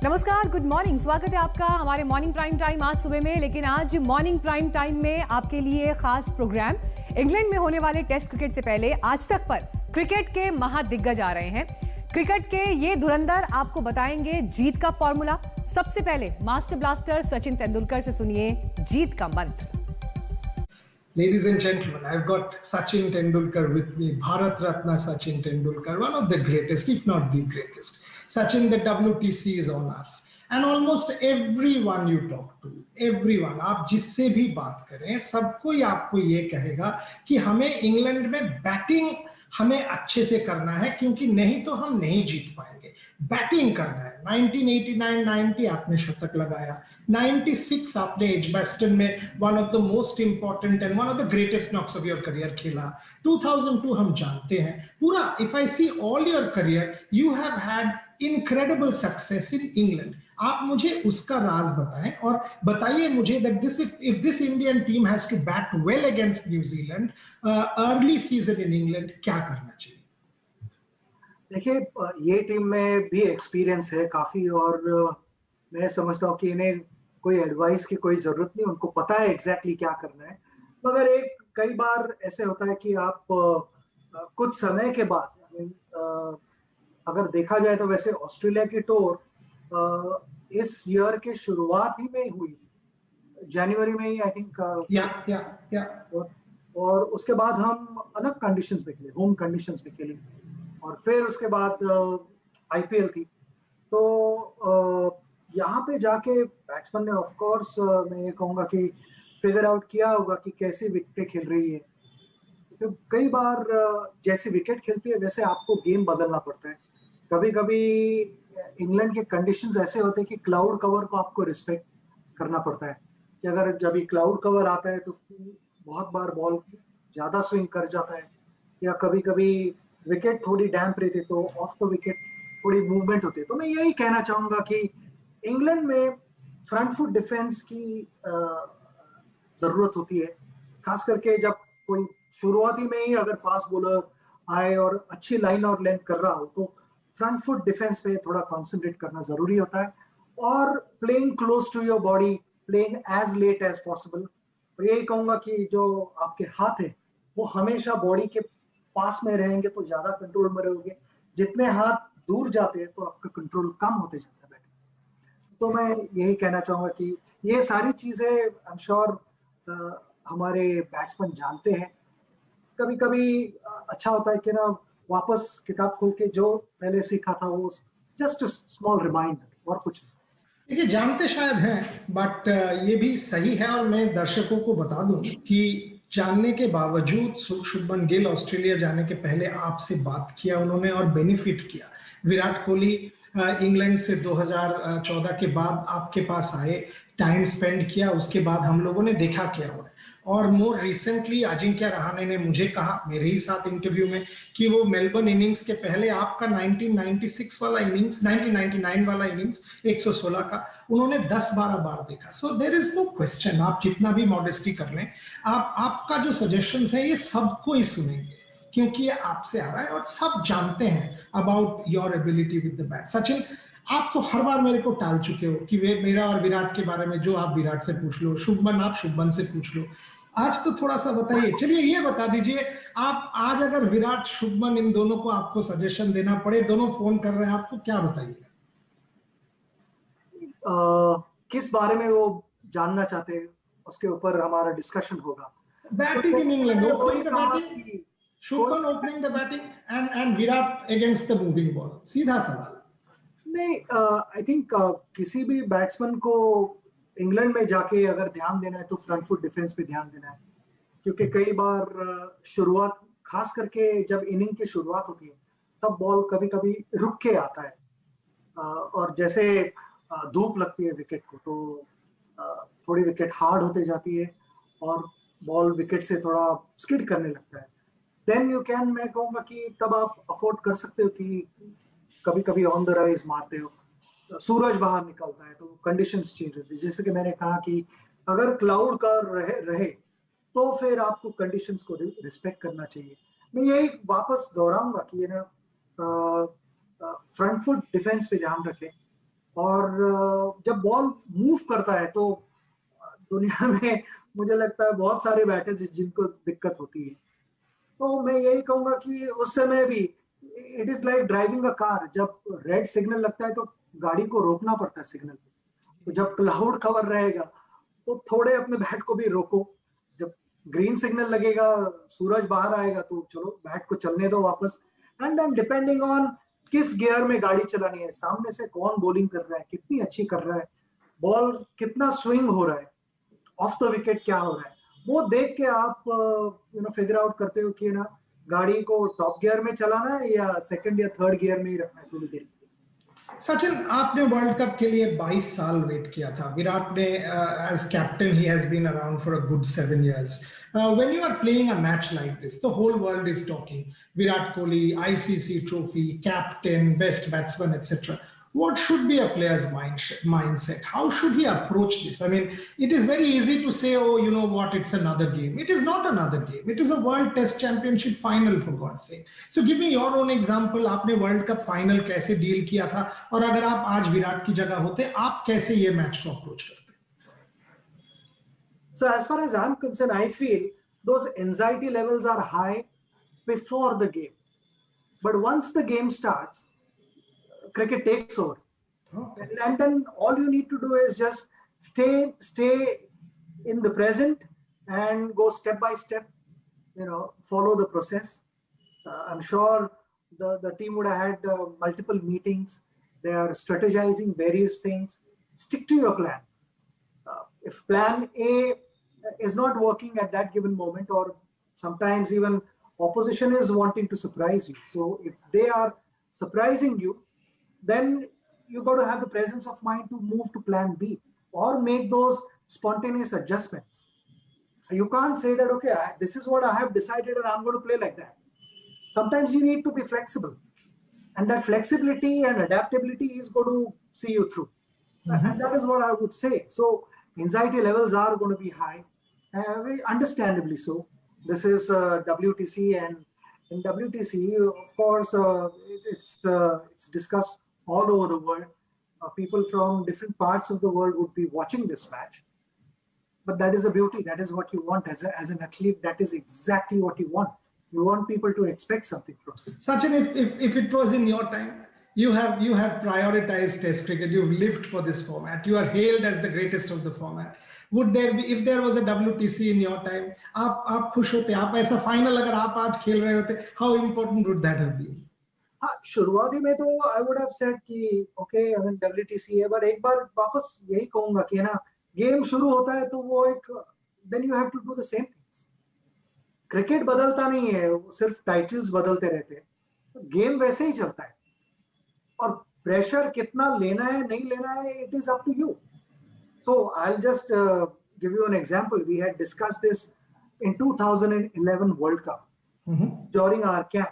नमस्कार, good morning. स्वागत है आपका हमारे मॉर्निंग प्राइम टाइम आज सुबह में। लेकिन आज मॉर्निंग प्राइम टाइम में आपके लिए खास प्रोग्राम। इंग्लैंड में होने वाले टेस्ट क्रिकेट से पहले आज तक पर क्रिकेट के महादिग्गज आ रहे हैं। क्रिकेट के ये धुरंधर आपको बताएंगे जीत का फॉर्मूला। सबसे पहले मास्टर ब्लास्टर सचिन तेंदुलकर से सुनिए जीत का मंत्र। Ladies and gentlemen, I've got Sachin Tendulkar with me, Bharat Ratna Sachin Tendulkar, one of the greatest, if not the greatest. Sachin, the WTC is on us. And almost everyone you talk to, everyone, आप जिससे भी बात करें, सब कोई आपको ये कहेगा कि हमें इंग्लैंड में बैटिंग हमें अच्छे से करना है, क्योंकि नहीं तो हम नहीं जीत पाएंगे। बैटिंग करना है। 1989-90 आपने शतक लगाया, 96 आपने एजबैस्टन में one of the most important and one of the greatest knocks of your career खेला। 2002 हम जानते हैं पूरा। If I see all your career, you have had incredible success in England. आप मुझे उसका राज बताएं और बताइए मुझे that this if this Indian team has to bat well against New Zealand early season in England, क्या करना चाहिए? देखिए, ये टीम में भी एक्सपीरियंस है काफी, और मैं समझता हूँ कि इन्हें कोई एडवाइस की कोई जरूरत नहीं, उनको पता है एग्जैक्टली क्या करना है। मगर कई बार ऐसे होता है कि आप कुछ समय के बाद, अगर देखा जाए तो वैसे ऑस्ट्रेलिया की टूर इस ईयर के शुरुआत ही में हुई थी, जनवरी में ही आई थिंक। और उसके बाद हम अलग कंडीशंस में खेले, होम कंडीशंस में खेले, और फिर उसके बाद आईपीएल थी। तो यहाँ पे जाके बैट्समैन ने ऑफ कोर्स मैं ये कहूँगा कि फिगर आउट किया होगा कि कैसे विकेट खेल रही है। तो कई बार जैसे विकेट खेलती है वैसे आपको गेम बदलना पड़ता है। कभी कभी इंग्लैंड के कंडीशंस ऐसे होते हैं कि क्लाउड कवर को आपको रिस्पेक्ट करना पड़ता है, कि अगर जब ये क्लाउड कवर आता है तो बहुत बार बॉल ज़्यादा स्विंग कर जाता है, या कभी कभी विकेट थोड़ी डैम्प रहती है तो ऑफ द विकेट थोड़ी मूवमेंट होती है। तो मैं यही कहना चाहूँगा कि इंग्लैंड में फ्रंट फुट डिफेंस की ज़रूरत होती है, खास करके जब कोई शुरुआती में ही अगर फास्ट बॉलर आए और अच्छी लाइन और लेंथ कर रहा हो तो फ्रंट फुट डिफेंस पे थोड़ा कॉन्सेंट्रेट करना ज़रूरी होता है, और playing close to your body, playing as late as possible. और यही कहूँगा कि जो आपके हाथ है वो हमेशा बॉडी के पास में रहेंगे तो ज्यादा कंट्रोल में रहोगे। जितने हाथ दूर जाते हैं तो आपका कंट्रोल कम होते जाता है बैटिंग। तो मैं यही कहना चाहूंगा कि ये सारी चीजें आई एम श्योर हमारे बैट्समैन जानते हैं। कभी कभी अच्छा होता है कि ना वापस किताब खोल के जो पहले सीखा था वो जस्ट स्मॉल रिमाइंडर, और कुछ नहीं। देखिए, जानते शायद हैं, बट ये भी सही है। और मैं दर्शकों को बता दूं कि जानने के बावजूद शुभमन गिल ऑस्ट्रेलिया जाने के पहले आपसे बात किया उन्होंने और बेनिफिट किया। विराट कोहली इंग्लैंड से 2014 के बाद आपके पास आए, टाइम स्पेंड किया, उसके बाद हम लोगों ने देखा क्या हुआ। और मोर रिसेंटली अजिंक्य रहाणे ने मुझे कहा मेरे ही साथ इंटरव्यू में कि वो मेलबर्न इनिंग्स के पहले आपका 1996 वाला इनिंग्स, 1999 वाला इनिंग्स 116 का उन्होंने 10-12 बार देखा। So there is no question, आप जितना भी मॉडेस्टी कर लें, आपका जो सजेशंस है ये सबको ही सुनेंगे, क्योंकि ये आपसे आ रहा है और सब जानते हैं about your ability with the bat. Sachin, आप तो हर बार मेरे को टाल चुके हो कि वे मेरा और विराट के बारे में जो आप विराट से पूछ लो, शुभमन आप शुभमन से पूछ लो। आज तो थोड़ा सा बताइए। चलिए ये बता दीजिए, आप आज अगर विराट शुभमन इन दोनों को आपको सजेशन देना पड़े, दोनों फोन कर रहे हैं आपको, क्या बताइएगा? किस बारे में वो जानना चाहते हैं उसके ऊपर हमारा डिस्कशन होगा। Batting in England, opening the batting, Shubman opening the batting and Virat against the moving ball, सीधा सवाल। नहीं, आई थिंक किसी भी बैट्समैन को इंग्लैंड में जाके अगर ध्यान देना है तो फ्रंट फुट डिफेंस पे ध्यान देना है, क्योंकि कई बार शुरुआत, खास करके जब इनिंग की शुरुआत होती है तब बॉल कभी कभी रुक के आता है, और जैसे धूप लगती है विकेट को तो थोड़ी विकेट हार्ड होते जाती है और बॉल विकेट से थोड़ा स्किड करने लगता है। देन यू कैन, मैं कहूँगा कि तब आप अफोर्ड कर सकते हो कि कभी कभी ऑन द राइज मारते हो, सूरज बाहर निकलता है तो कंडीशंस चेंज होती है। जैसे कि मैंने कहा कि अगर क्लाउड का रहे तो फिर आपको कंडीशंस को रिस्पेक्ट करना चाहिए। मैं यही वापस दोहराऊंगा कि ना फ्रंट फुट डिफेंस पे ध्यान रखें और जब बॉल मूव करता है तो दुनिया में मुझे लगता है बहुत सारे बैटर्स जिनको दिक्कत होती है। तो मैं यही कहूंगा कि उस समय भी it is like driving a car. जब रेड सिग्नल लगता है तो गाड़ी को रोकना पड़ता है सिग्नल पे। तो जब क्लाउड कवर रहेगा तो थोड़े अपने बैट को भी रोको। जब ग्रीन सिग्नल लगेगा, सूरज बाहर आएगा, तो चलो बैट को चलने दो वापस। एंड देन डिपेंडिंग ऑन किस गियर में गाड़ी चलानी है, सामने से कौन बॉलिंग कर रहा है, कितनी अच्छी कर रहा है, बॉल कितना स्विंग हो रहा है, ऑफ द विकेट क्या हो रहा है, वो देख के आप फिगर आउट करते हो कि ना गाड़ी को टॉप गियर में चलाना है या सेकंड या थर्ड गियर में ही रखना है थोड़ी देर। सचिन, आपने वर्ल्ड कप के लिए 22 साल वेट किया था। विराट ने as captain he has been around for a good 7 years. When you are playing a match like this, the whole world is talking. Virat Kohli, ICC trophy, captain, best batsman, etc. What should be a player's mindset? How should he approach this? I mean, it is very easy to say, oh, you know what, it's another game. It is not another game. It is a World Test Championship final, for God's sake. So give me your own example. आपने world cup final कैसे deal किया था, और अगर आप आज विराट की जगह होते, आप कैसे ये मैच को अप्रोच करते? So as far as I'm concerned, I feel those anxiety levels are high before the game. But once the game starts, cricket takes over. Okay. And then all you need to do is just stay in the present and go step by step, follow the process. I'm sure the team would have had multiple meetings. They are strategizing various things. Stick to your plan. If plan A is not working at that given moment, or sometimes even opposition is wanting to surprise you. So if they are surprising you, then you got to have the presence of mind to move to plan B or make those spontaneous adjustments. You can't say that, okay, this is what I have decided and I'm going to play like that. Sometimes you need to be flexible, and that flexibility and adaptability is going to see you through. And that is what I would say. So anxiety levels are going to be high, understandably so. This is WTC, and in WTC, of course, it's discussed all over the world. People from different parts of the world would be watching this match. But that is a beauty. That is what you want as an athlete. That is exactly what you want. You want people to expect something from you. Sachin, if it was in your time, you have prioritized Test cricket. You've lived for this format. You are hailed as the greatest of the format. Would there be, if there was a WTC in your time, आप खुश होते? आप ऐसा final अगर आप आज खेल रहे होते, how important would that have been? हाँ, शुरुआती में तो I would have said कि okay, I mean WTC है, but एक बार वापस यही कहूँगा कि ना, गेम शुरू होता है तो वो एक, then you have to do the same things. Cricket बदलता नहीं है, सिर्फ टाइटल्स बदलते रहते हैं. गेम वैसे ही चलता है, और प्रेशर कितना लेना है नहीं लेना है, it is up to you. So I'll just give you an example. We had discussed this in 2011 World Cup during our camp.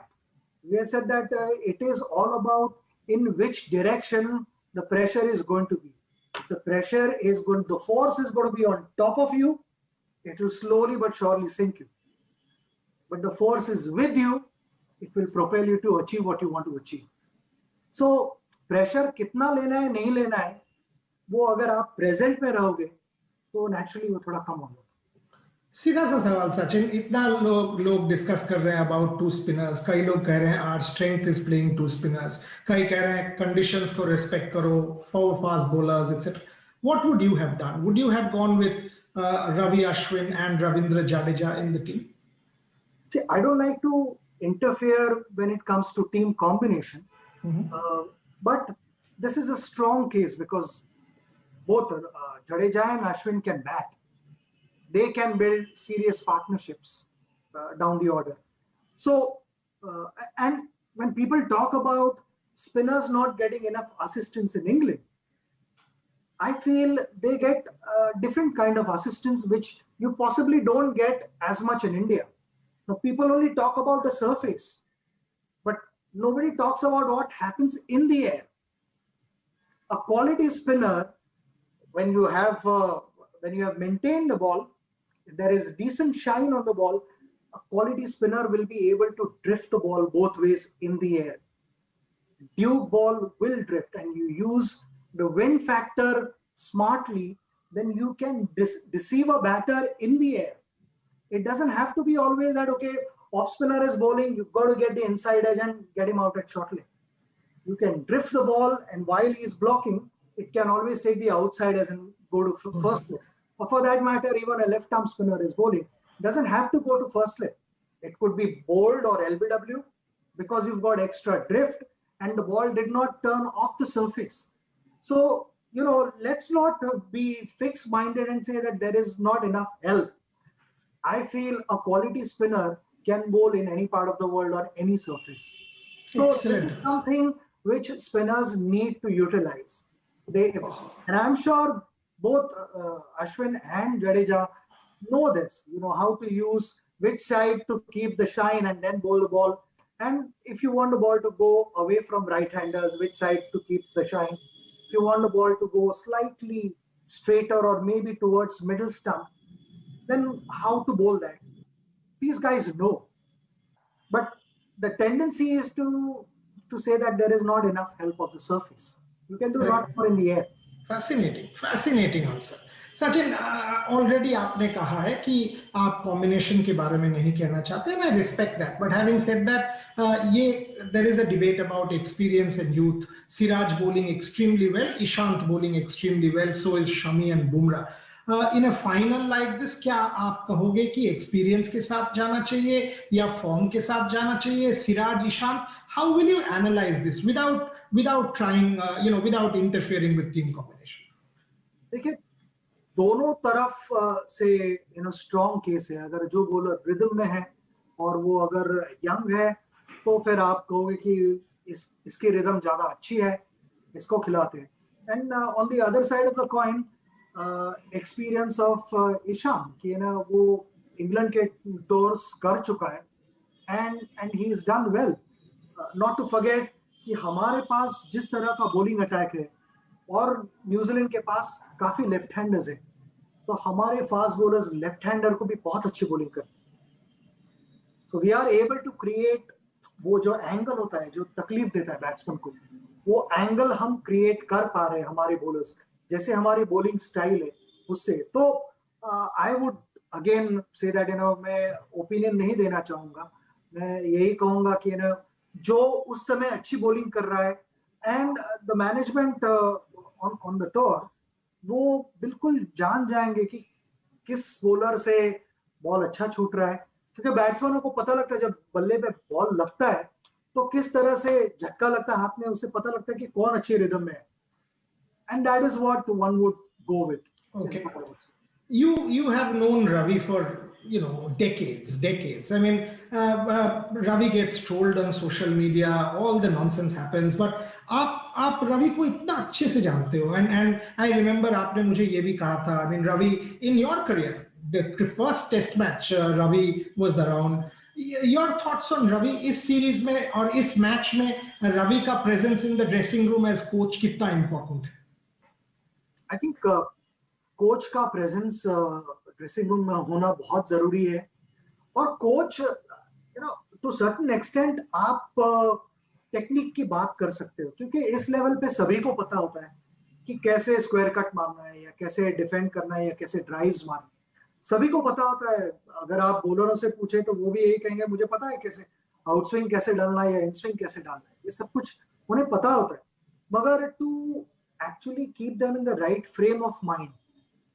We had said that it is all about in which direction the pressure is going to be. If the pressure is going, the force is going to be on top of you, it will slowly but surely sink you. But the force is with you, it will propel you to achieve what you want to achieve. So pressure कितना लेना है नहीं लेना है, वो अगर आप present में रहोगे तो नेचुरली वो थोड़ा कम होगा. सीधा सा सवाल सचिन, इतना लोग डिस्कस कर रहे हैं अबाउट टू स्पिनर्स. कई लोग कह रहे हैं our strength is playing two spinners. कई कह रहे हैं कंडीशंस को रिस्पेक्ट करो, four fast bowlers etcetera. What would you have done? Would you have gone with Ravi Ashwin and Ravindra Jadeja in the team? See, I don't like to interfere when it comes to team combination. But this is a strong case because both Jadeja and Ashwin can bat. They can build serious partnerships down the order. So, and when people talk about spinners not getting enough assistance in England, I feel they get different kind of assistance which you possibly don't get as much in India. Now, people only talk about the surface, but nobody talks about what happens in the air. A quality spinner, when you have maintained the ball, there is decent shine on the ball, a quality spinner will be able to drift the ball both ways in the air. Duke ball will drift, and you use the wind factor smartly, then you can deceive a batter in the air. It doesn't have to be always that, okay, off spinner is bowling, you've got to get the inside edge and get him out at short leg. You can drift the ball, and while he's blocking, it can always take the outside edge and go to first leg. Or for that matter, even a left arm spinner is bowling, doesn't have to go to first leg. It could be bowled or LBW because you've got extra drift and the ball did not turn off the surface. So, let's not be fixed-minded and say that there is not enough help. I feel a quality spinner can bowl in any part of the world on any surface. So Excellent. This is something which spinners need to utilize. And I'm sure both Ashwin and Jadeja know this, how to use which side to keep the shine and then bowl the ball. And if you want the ball to go away from right-handers, which side to keep the shine. If you want the ball to go slightly straighter or maybe towards middle stump, then how to bowl that. These guys know. But the tendency is to say that there is not enough help of the surface. You can do a lot more in the air. Fascinating answer. Sachin, already आपने कहा है कि आप combination के बारे में नहीं कहना चाहते, and I respect that. But having said that, there is a debate about experience and youth. Siraj bowling extremely well, Ishant bowling extremely well, so is Shami and Bumrah. In a final like this, क्या आप कहोगे कि experience के साथ जाना चाहिए या form के साथ जाना चाहिए? Siraj, Ishant, how will you analyze this without trying, without interfering with team combination? देखिए, दोनों तरफ से स्ट्रॉन्ग केस है. अगर जो बॉलर रिदम में है और वो अगर यंग है तो फिर आप कहोगे कि इसकी रिदम ज्यादा अच्छी है, इसको खिलाते हैं. And on the other side of the coin, experience of Ishan कि वो इंग्लैंड के टूर्स कर चुका है and he is done well. Not to forget कि हमारे पास जिस तरह का बॉलिंग अटैक है और न्यूजीलैंड के पास काफी लेफ्ट हैंडर्स हैं, तो हमारे फास्ट बॉलर्स लेफ्ट हैंडर को भी बहुत अच्छी बॉलिंग करते हैं. So we are able to create वो जो एंगल होता है जो तकलीफ देता है बैट्समैन को, वो एंगल हम क्रिएट कर पा रहे हैं हमारे बॉलर्स, जैसे हमारी बॉलिंग स्टाइल है उससे. तो I would again say that मैं ओपिनियन नहीं देना चाहूंगा. मैं यही कहूंगा कि जो उस समय अच्छी बॉलिंग कर रहा है and the management on the tour, वो बिल्कुल जान जाएंगे कि किस बॉलर से बॉल अच्छा छूट रहा है, क्योंकि बैट्समैनों को पता लगता है जब बल्ले पे बॉल लगता है तो किस तरह से झटका लगता है हाथ में, उससे पता लगता है कि कौन अच्छी रिदम में है. And that is what one would go with. Okay. You have known Ravi for decades. I mean, Ravi gets trolled on social media, all the nonsense happens, but आप रवि को इतना अच्छे से जानते हो, and I remember आपने मुझे ये भी कहा था, I mean, Ravi, in your career, the first test match, Ravi was around. Your thoughts on Ravi इस सीरीज में और इस मैच में रवि का presence in the dressing room as coach कितना इंपॉर्टेंट है? आई थिंक कोच का प्रेजेंस ड्रेसिंग रूम में होना बहुत जरूरी है. और कोच टू सर्टेन एक्सटेंट आप टेक्निक की बात कर सकते हो, क्योंकि इस लेवल पे सभी को पता होता है कि कैसे स्क्वायर कट मारना है या कैसे डिफेंड करना है या कैसे ड्राइव्स मारना है. सभी को पता होता है. अगर आप बॉलरों से पूछे तो वो भी यही कहेंगे मुझे पता है कैसे आउटस्विंग कैसे डालना है या इनस्विंग कैसे डालना है, ये सब कुछ उन्हें पता होता है. मगर to actually keep them in the right frame of mind,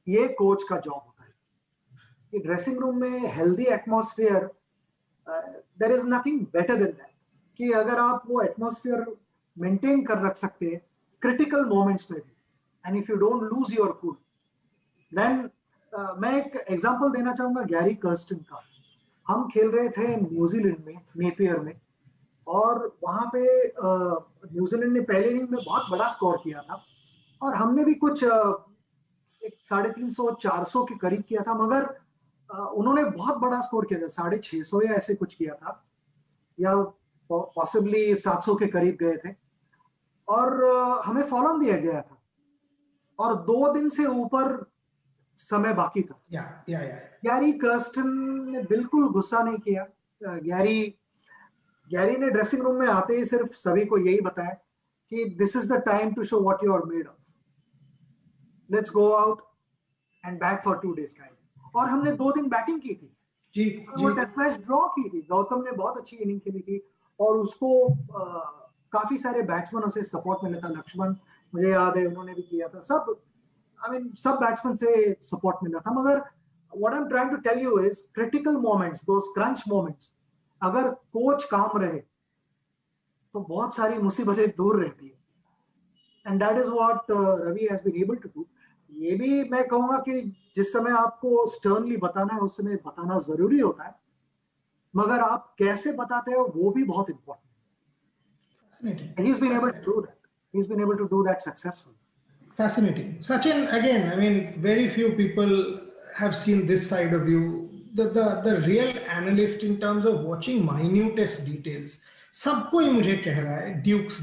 ये कोच का जॉब होता है. कि ड्रेसिंग रूम में healthy atmosphere, there is nothing better than that. कि अगर आप वो एटमॉस्फेयर मेंटेन कर रख सकते हैं क्रिटिकल मोमेंट्स में भी, and if you don't lose your cool, then मैं एक एग्जांपल देना चाहूंगा गैरी कर्स्टन का. हम खेल रहे थे न्यूजीलैंड में, नेपियर में, और वहां पे न्यूजीलैंड ने पहले इनिंग में बहुत बड़ा स्कोर किया था और हमने भी कुछ 350-400 के करीब किया था, मगर उन्होंने बहुत बड़ा स्कोर किया था, 650 या ऐसे कुछ किया था, या पॉसिबली 700 के करीब गए थे, और हमें फॉलो ऑन दिया गया था और 2 दिन से ऊपर समय बाकी था. गैरी कर्स्टन ने बिल्कुल गुस्सा नहीं किया. गैरी ने ड्रेसिंग रूम में आते ही सिर्फ सभी को यही बताया कि this is the time to show what you are made of. Let's go out and bat for 2 days guys. और हमने 2 दिन बैटिंग की थी जी, वो टेस्ट मैच ड्रॉ की थी. गौतम ने बहुत अच्छी इनिंग खेली थी और उसको काफी सारे बैट्समैनों से सपोर्ट मिला था. लक्ष्मण मुझे याद है उन्होंने भी किया था. सब सब बैट्समैन से सपोर्ट मिला था. मगर what I am trying to tell you is critical moments, those crunch moments, अगर कोच काम रहे तो बहुत सारी मुसीबतें दूर रहती है. And that is what Ravi has been able to do. ये भी मैं कहूंगा कि जिस समय आपको स्टर्नली बताना है उस समय बताना जरूरी होता है, मगर आप कैसे बताते हो वो भी बहुत इंपॉर्टेंट है. He's been able to do that. He's been able to do that successfully. Fascinating. Sachin, again, I mean, very few people have seen this side of you. The real analyst in terms of watching minutest details. सब कोई मुझे कह रहा है dukes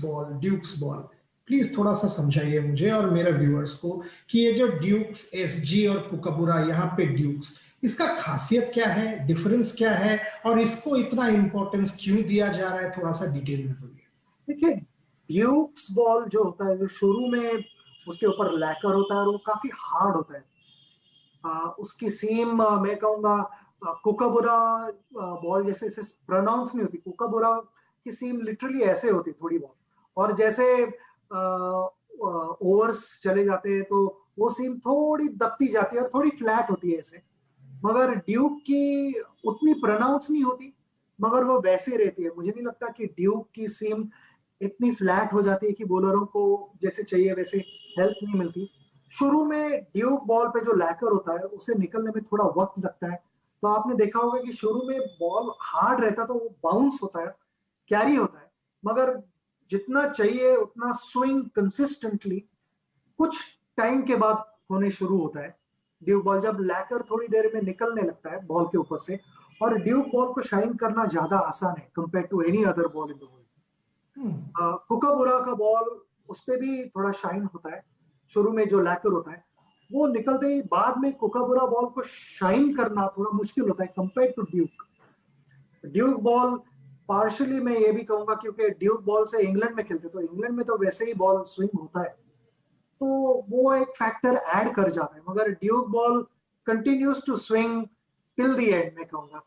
ball. Please थोड़ा सा समझाइए मुझे और मेरे व्यूअर्स को कि ये जो ड्यूक्स, एसजी और कुकाबुरा, यहाँ पे ड्यूक्स, इसका खासियत क्या है, डिफरेंस क्या है और इसको इतना इंपॉर्टेंस क्यों दिया जा रहा है, थोड़ा सा डिटेल में बोलिए. देखिए, ड्यूक्स बॉल जो होता है, जो शुरू में उसके ऊपर लैकर होता है और वो काफी हार्ड होता है. उसकी सीम मैं कहूंगा कुकाबुरा बॉल जैसे इसे प्रोनाउंस नहीं होती. कुकाबुरा की सीम लिटरली ऐसे होती थोड़ी बहुत, और जैसे ओवर्स चले जाते हैं तो वो सीम थोड़ी दबती जाती है और थोड़ी फ्लैट होती है ऐसे. मगर ड्यूक की उतनी प्रोनाउंस नहीं होती, मगर वो वैसे रहती है. मुझे नहीं लगता कि ड्यूक की सीम इतनी फ्लैट हो जाती है कि बॉलरों को जैसे चाहिए वैसे हेल्प नहीं मिलती. शुरू में ड्यूक बॉल पे जो लैकर होता है उसे निकलने में थोड़ा वक्त लगता है. तो आपने देखा होगा कि शुरू में बॉल हार्ड रहता तो वो बाउंस होता है, कैरी होता है, मगर जितना चाहिए उतना स्विंग कंसिस्टेंटली कुछ टाइम के बाद होने शुरू होता है. ड्यूक बॉल जब लैकर थोड़ी देर में निकलने लगता है बॉल के ऊपर से, और ड्यूक बॉल को शाइन करना ज्यादा आसान है compare to any other ball in the world. Kookaburra का बॉल उस पे भी थोड़ा शाइन होता है. शुरू में जो लैकर होता है वो निकलते ही बाद में कुकाबुरा बॉल को शाइन करना थोड़ा मुश्किल होता है compare to Duke. Duke ball partially मैं ये भी कहूंगा क्योंकि ड्यूक बॉल से इंग्लैंड में खेलते, तो इंग्लैंड में तो वैसे ही बॉल स्विंग होता है तो वो एक फैक्टर ऐड कर जाता है. मगर Duke ball continues to swing till the end. मैं कहूंगा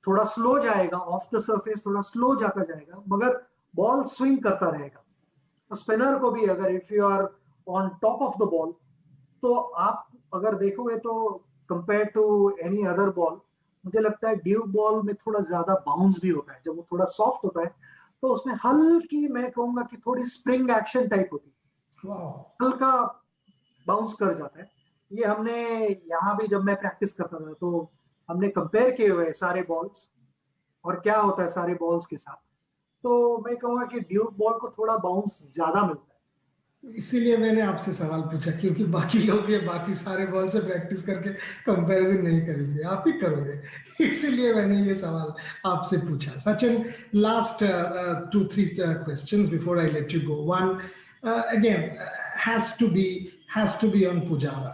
थोड़ा स्लो जाएगा ऑफ द सरफेस, थोड़ा स्लो जाता जाएगा, मगर बॉल स्विंग करता रहेगा. स्पिनर को भी अगर if you are on top of the ball तो आप अगर देखोगे तो compare to any other ball मुझे लगता है ड्यूक बॉल में थोड़ा ज्यादा बाउंस भी होता है. जब वो थोड़ा सॉफ्ट होता है तो उसमें हल्की, मैं कहूंगा कि थोड़ी स्प्रिंग एक्शन टाइप होती है, हल्का बाउंस कर जाता है. ये हमने यहाँ भी जब मैं प्रैक्टिस करता था तो हमने कंपेयर किए हुए सारे बॉल्स और क्या होता है सारे बॉल्स के साथ. तो मैं कहूंगा कि ड्यूक बॉल को थोड़ा बाउंस ज्यादा मिलता है. इसीलिए मैंने आपसे सवाल पूछा, क्योंकि बाकी लोग ये बाकी सारे बॉल से प्रैक्टिस करके कंपैरिजन नहीं करेंगे, आप ही करोगे, इसीलिए मैंने ये सवाल आपसे पूछा. Sachin, last 2-3 questions before I let you go. One, again, has to be on Pujara.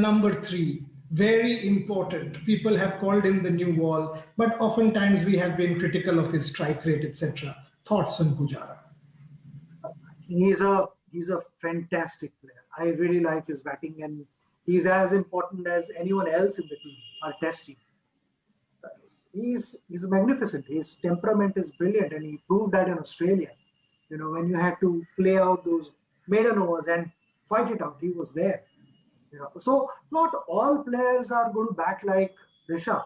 Number 3, very important. People have called him the new wall, but oftentimes we have been critical of his strike rate, etc. Thoughts on Pujara? He's a fantastic player. I really like his batting, and he's as important as anyone else in the team, our test team. He's magnificent. His temperament is brilliant, and he proved that in Australia. You know, when you had to play out those maiden overs and fight it out, he was there. You know, so not all players are going to bat like Rishabh.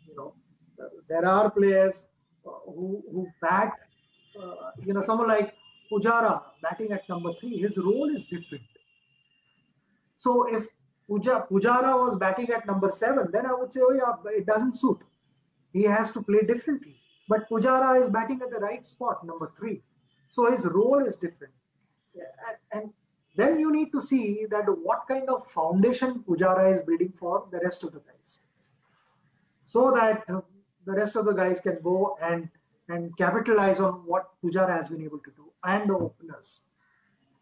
You know, there are players who bat. Someone like Pujara batting at number 3, his role is different. So if Pujara was batting at number 7, then I would say, oh yeah, it doesn't suit. He has to play differently. But Pujara is batting at the right spot, number 3. So his role is different. And then you need to see that what kind of foundation Pujara is building for the rest of the guys. So that the rest of the guys can go and capitalize on what Pujara has been able to do, and the openers.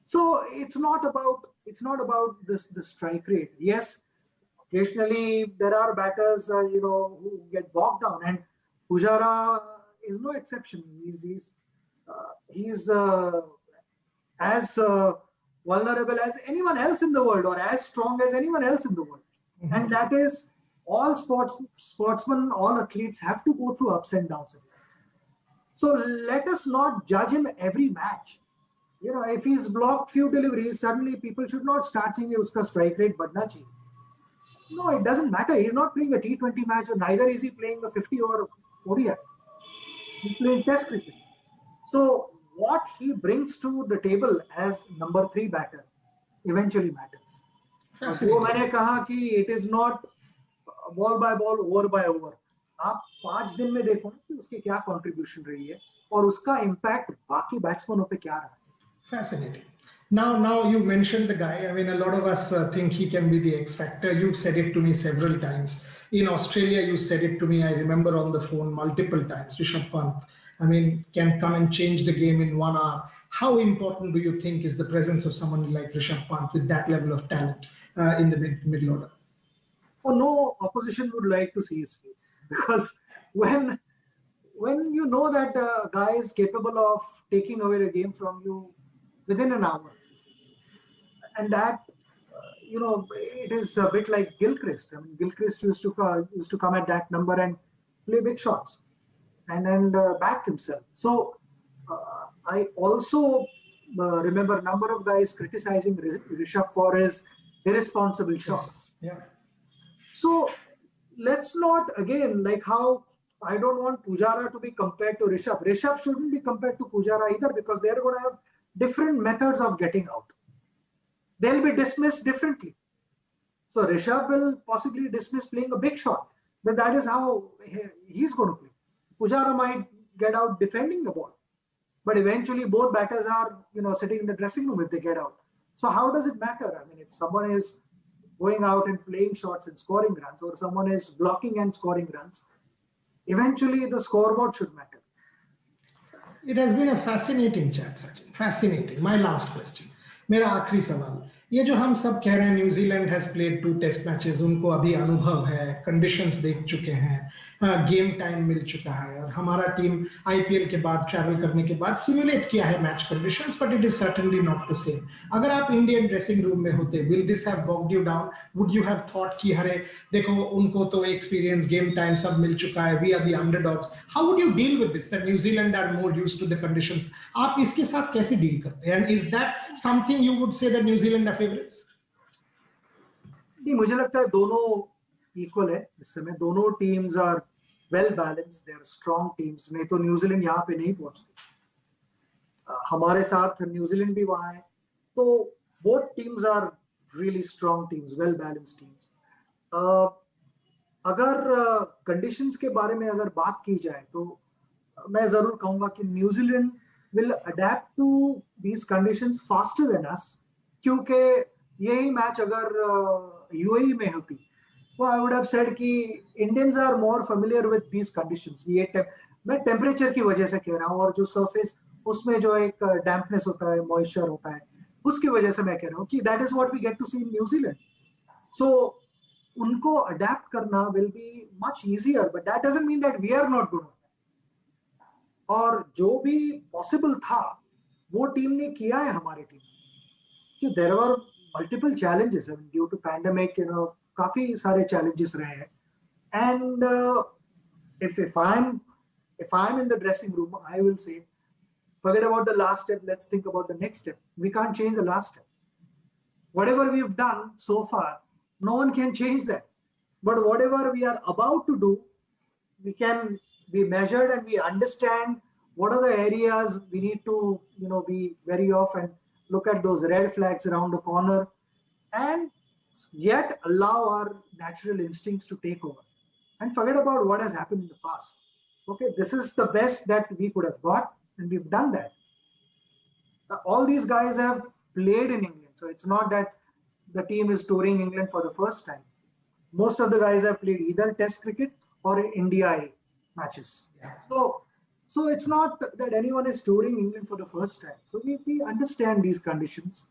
So it's not about the strike rate. Yes, occasionally there are batters who get bogged down, and Pujara is no exception. He's as vulnerable as anyone else in the world or as strong as anyone else in the world. Mm-hmm. And that is all sportsmen, all athletes have to go through ups and downs. So let us not judge him every match. You know, if he's blocked few deliveries, suddenly people should not start saying uska strike rate badna chahiye. No, it doesn't matter. He's not playing a T20 match, or neither is he playing a 50 over ODI. He's playing Test cricket. So what he brings to the table as number 3 batter eventually matters. So मैंने कहा कि it is not ball by ball, over by over. आप 5 दिन में देखो कि उसकी क्या contribution रही है और उसका impact बाकी बैट्समैनों पे क्या रहा है. Fascinating. Now you mentioned the guy. I mean, a lot of us think he can be the X factor. You've said it to me several times. In Australia, you said it to me, I remember on the phone multiple times. Rishabh Pant, I mean, can come and change the game in 1 hour. How important do you think is the presence of someone like Rishabh Pant with that level of talent in the middle order? Oh, no opposition would like to see his face, because when you know that a guy is capable of taking away the game from you within an hour, and that it is a bit like Gilchrist. I mean, Gilchrist used to come at that number and play big shots and back himself. So I also remember a number of guys criticizing Rishabh for his irresponsible shots. Yes. Yeah. So let's not, again, like how I don't want Pujara to be compared to Rishabh. Rishabh shouldn't be compared to Pujara either, because they're going to have different methods of getting out. They'll be dismissed differently. So Rishabh will possibly dismiss playing a big shot, but that is how he's going to play. Pujara might get out defending the ball, but eventually both batters are, sitting in the dressing room if they get out. So how does it matter? I mean, if someone is going out and playing shots and scoring runs, or someone is blocking and scoring runs, eventually the scoreboard should matter. It has been a fascinating chat, Sachin. Fascinating. My last question. मेरा आखिरी सवाल, ये जो हम सब कह रहे हैं New Zealand has played 2 test matches, उनको अभी अनुभव है, कंडीशंस देख चुके हैं, गेम टाइम मिल चुका है, और हमारा टीम आईपीएल के बाद ट्रैवल करने के बाद सिमुलेट किया है match conditions, but it is certainly not the same. अगर आप इंडियन ड्रेसिंग रूम में होते, will this have bogged you down? Would you have thought कि अरे देखो उनको तो एक्सपीरियंस, गेम टाइम सब मिल चुका है, we are the underdogs? How would you deal with this that New Zealand are more used to the conditions? आप इसके साथ कैसे डील करते हैं, and is that something you would say that New Zealand are favourites? नहीं, मुझे लगता है दोनों इक्वल है इस समय. दोनों teams are well balanced, they are strong teams. नहीं तो न्यूजीलैंड यहाँ पे नहीं पहुंचती. हमारे साथ न्यूजीलैंड भी वहां है, तो both teams are really strong teams, well balanced teams. अगर कंडीशंस के बारे में अगर बात की जाए तो मैं जरूर कहूंगा कि New Zealand will adapt to these conditions faster than us, क्योंकि यही मैच अगर यूएई में होती तो आई वुड हैव सेड कि Indians are more familiar with these conditions. ये मैं टेम्परेचर की वजह से कह रहा हूँ, और जो सरफेस उसमें जो एक डैम्पनेस होता है, मॉइस्चर होता है, उसकी वजह से मैं कह रहा हूँ कि that is what we get to see in New Zealand. So उनको अडेप्ट करना will be much easier, but that doesn't mean that we are not good. और जो भी पॉसिबल था वो टीम ने किया है हमारी टीम. कि there were multiple challenges due to pandemic, काफी सारे चैलेंजेस रहे हैं. And if I'm in the dressing room, I will say, forget about the last step, let's think about the next step. We can't change the last step. Whatever we've done so far, no one can change that. But whatever we are about to do, we can be measured and we understand what are the areas we need to be wary of, and look at those red flags around the corner, and yet allow our natural instincts to take over and forget about what has happened in the past. Okay, this is the best that we could have got, and we've done that. All these guys have played in England, so it's not that the team is touring England for the first time. Most of the guys have played either Test cricket or India matches. Yeah. So it's not that anyone is touring England for the first time. So we understand these conditions.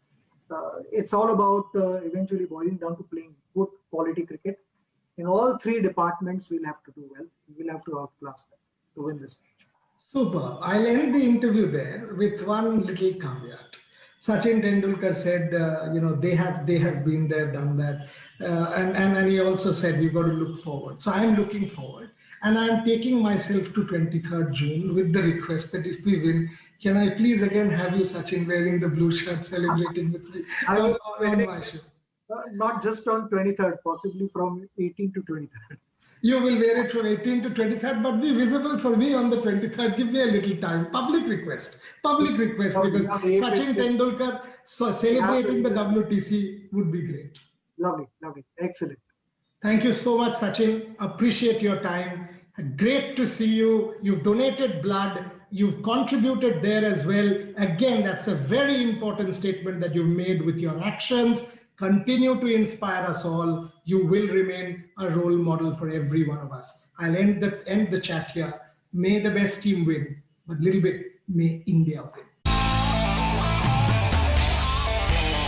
It's all about eventually boiling down to playing good quality cricket. In all 3 departments, we'll have to do well. We'll have to outclass them to win this match. Super. I'll end the interview there with one little caveat. Sachin Tendulkar said, they have been there, done that, and he also said we've got to look forward. So I'm looking forward, and I'm taking myself to 23rd June with the request that if we win, can I please again have you, Sachin, wearing the blue shirt, celebrating with me on my show? Not just on 23rd, possibly from 18 to 23rd. You will wear it from 18 to 23rd, but be visible for me on the 23rd. Give me a little time. Public request, because Sachin Tendulkar celebrating the WTC would be great. Lovely, excellent. Thank you so much, Sachin. Appreciate your time. Great to see you. You've donated blood. You've contributed there as well. Again, that's a very important statement that you've made with your actions. Continue to inspire us all. You will remain a role model for every one of us. I'll end the chat here. May the best team win, but little bit, may India win.